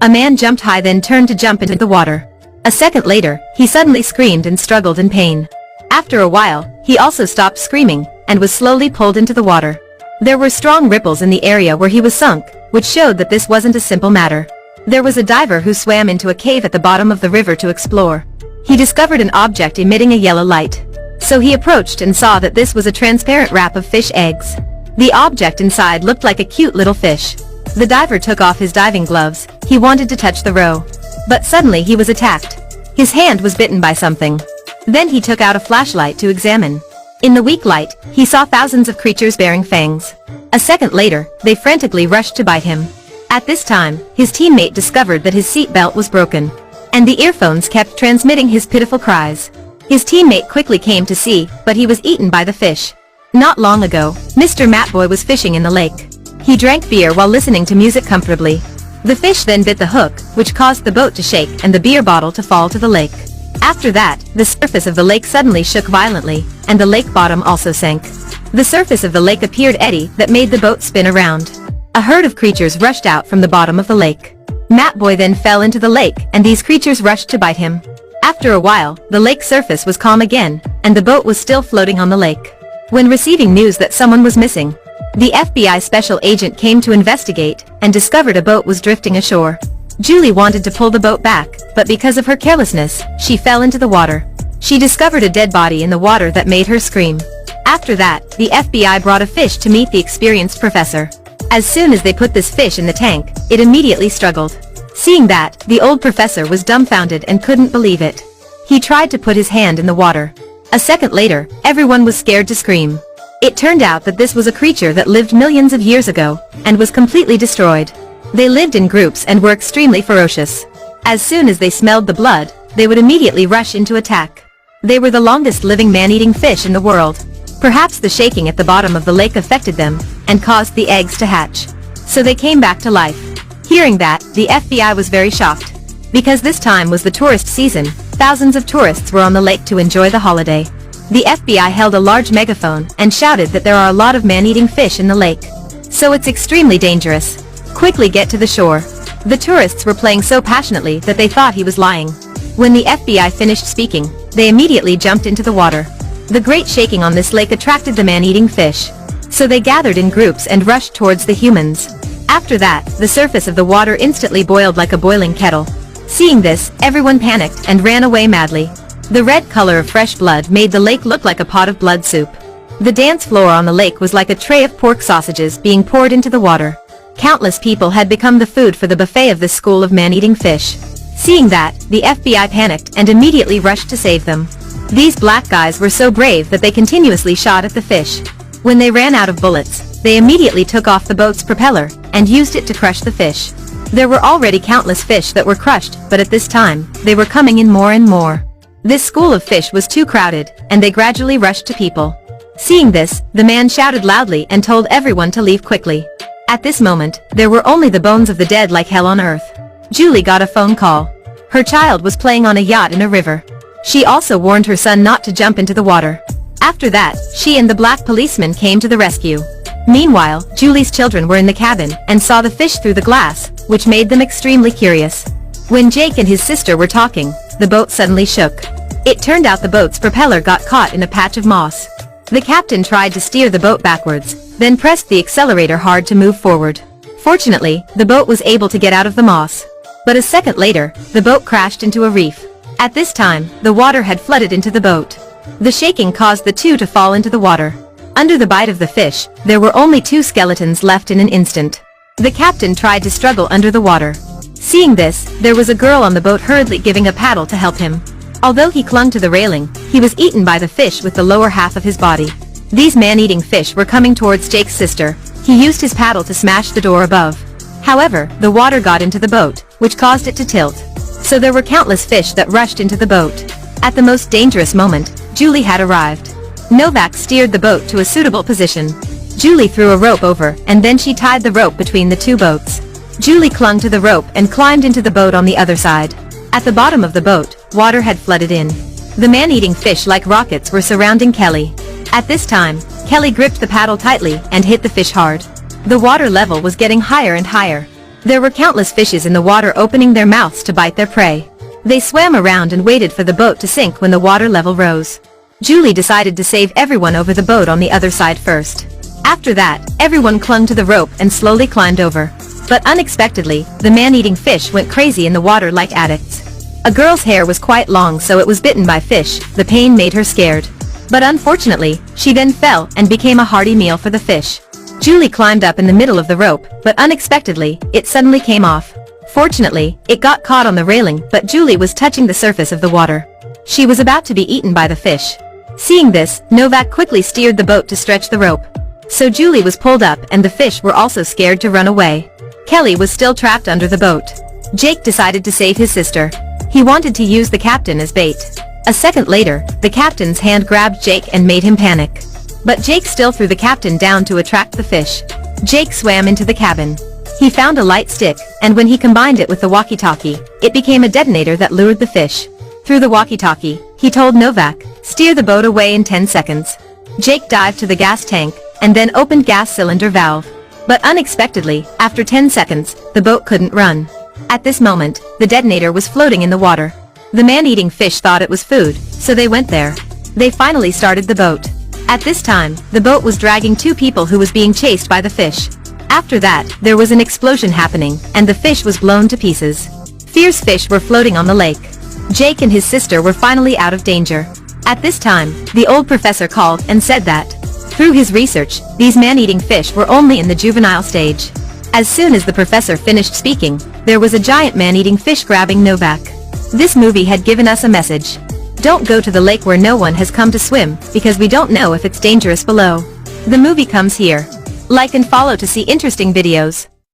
A man jumped high, then turned to jump into the water. A second later, he suddenly screamed and struggled in pain. After a while, he also stopped screaming, and was slowly pulled into the water. There were strong ripples in the area where he was sunk, which showed that this wasn't a simple matter. There was a diver who swam into a cave at the bottom of the river to explore. He discovered an object emitting a yellow light. So he approached and saw that this was a transparent wrap of fish eggs. The object inside looked like a cute little fish. The diver took off his diving gloves. He wanted to touch the roe. But suddenly he was attacked. His hand was bitten by something. Then he took out a flashlight to examine. In the weak light, he saw thousands of creatures bearing fangs. A second later, they frantically rushed to bite him. At this time, his teammate discovered that his seat belt was broken, and the earphones kept transmitting his pitiful cries. His teammate quickly came to see, but he was eaten by the fish. Not long ago, Mr. Matboy was fishing in the lake. He drank beer while listening to music comfortably. The fish then bit the hook, which caused the boat to shake and the beer bottle to fall to the lake. After that, the surface of the lake suddenly shook violently, and the lake bottom also sank. The surface of the lake appeared eddy that made the boat spin around. A herd of creatures rushed out from the bottom of the lake. Matboy then fell into the lake, and these creatures rushed to bite him. After a while, the lake surface was calm again, and the boat was still floating on the lake. When receiving news that someone was missing, the FBI special agent came to investigate, and discovered a boat was drifting ashore. Julie wanted to pull the boat back, but because of her carelessness, she fell into the water. She discovered a dead body in the water that made her scream. After that, the FBI brought a fish to meet the experienced professor. As soon as they put this fish in the tank, it immediately struggled. Seeing that, the old professor was dumbfounded and couldn't believe it. He tried to put his hand in the water. A second later, everyone was scared to scream. It turned out that this was a creature that lived millions of years ago, and was completely destroyed. They lived in groups and were extremely ferocious. As soon as they smelled the blood, they would immediately rush into attack. They were the longest living man-eating fish in the world. Perhaps the shaking at the bottom of the lake affected them, and caused the eggs to hatch. So they came back to life. Hearing that, the FBI was very shocked. Because this time was the tourist season, thousands of tourists were on the lake to enjoy the holiday. The FBI held a large megaphone and shouted that there are a lot of man-eating fish in the lake. So it's extremely dangerous. Quickly get to the shore. The tourists were playing so passionately that they thought he was lying. When the FBI finished speaking, they immediately jumped into the water. The great shaking on this lake attracted the man-eating fish. So they gathered in groups and rushed towards the humans. After that, the surface of the water instantly boiled like a boiling kettle. Seeing this, everyone panicked and ran away madly. The red color of fresh blood made the lake look like a pot of blood soup. The dance floor on the lake was like a tray of pork sausages being poured into the water. Countless people had become the food for the buffet of this school of man-eating fish. Seeing that, the FBI panicked and immediately rushed to save them. These black guys were so brave that they continuously shot at the fish. When they ran out of bullets, they immediately took off the boat's propeller, and used it to crush the fish. There were already countless fish that were crushed, but at this time, they were coming in more and more. This school of fish was too crowded, and they gradually rushed to people. Seeing this, the man shouted loudly and told everyone to leave quickly. At this moment, there were only the bones of the dead like hell on earth. Julie got a phone call. Her child was playing on a yacht in a river. She also warned her son not to jump into the water. After that, she and the black policeman came to the rescue. Meanwhile, Julie's children were in the cabin and saw the fish through the glass, which made them extremely curious. When Jake and his sister were talking, the boat suddenly shook. It turned out the boat's propeller got caught in a patch of moss. The captain tried to steer the boat backwards, then pressed the accelerator hard to move forward. Fortunately, the boat was able to get out of the moss. But a second later, the boat crashed into a reef. At this time, the water had flooded into the boat. The shaking caused the two to fall into the water. Under the bite of the fish, there were only 2 skeletons left in an instant. The captain tried to struggle under the water. Seeing this, there was a girl on the boat hurriedly giving a paddle to help him. Although he clung to the railing, he was eaten by the fish with the lower half of his body. These man-eating fish were coming towards Jake's sister. He used his paddle to smash the door above. However, the water got into the boat, which caused it to tilt. So there were countless fish that rushed into the boat. At the most dangerous moment, Julie had arrived. Novak steered the boat to a suitable position. Julie threw a rope over, and then she tied the rope between the 2 boats. Julie clung to the rope and climbed into the boat on the other side. At the bottom of the boat, water had flooded in. The man-eating fish like rockets were surrounding Kelly. At this time, Kelly gripped the paddle tightly and hit the fish hard. The water level was getting higher and higher. There were countless fishes in the water opening their mouths to bite their prey. They swam around and waited for the boat to sink when the water level rose. Julie decided to save everyone over the boat on the other side first. After that, everyone clung to the rope and slowly climbed over. But unexpectedly, the man-eating fish went crazy in the water like addicts. A girl's hair was quite long, so it was bitten by fish. The pain made her scared. But unfortunately, she then fell and became a hearty meal for the fish. Julie climbed up in the middle of the rope, but unexpectedly, it suddenly came off. Fortunately, it got caught on the railing, but Julie was touching the surface of the water. She was about to be eaten by the fish. Seeing this, Novak quickly steered the boat to stretch the rope. So Julie was pulled up and the fish were also scared to run away. Kelly was still trapped under the boat. Jake decided to save his sister. He wanted to use the captain as bait. A second later, the captain's hand grabbed Jake and made him panic. But Jake still threw the captain down to attract the fish. Jake swam into the cabin. He found a light stick, and when he combined it with the walkie-talkie, it became a detonator that lured the fish. Through the walkie-talkie, he told Novak, "Steer the boat away in 10 seconds. Jake dived to the gas tank, and then opened gas cylinder valve. But unexpectedly, after 10 seconds, the boat couldn't run. At this moment, the detonator was floating in the water. The man-eating fish thought it was food, so they went there. They finally started the boat. At this time, the boat was dragging two people who was being chased by the fish. After that, there was an explosion happening, and the fish was blown to pieces. Fierce fish were floating on the lake. Jake and his sister were finally out of danger. At this time, the old professor called and said that, through his research, these man-eating fish were only in the juvenile stage. As soon as the professor finished speaking, there was a giant man-eating fish grabbing Novak. This movie had given us a message. Don't go to the lake where no one has come to swim, because we don't know if it's dangerous below. The movie comes here. Like and follow to see interesting videos.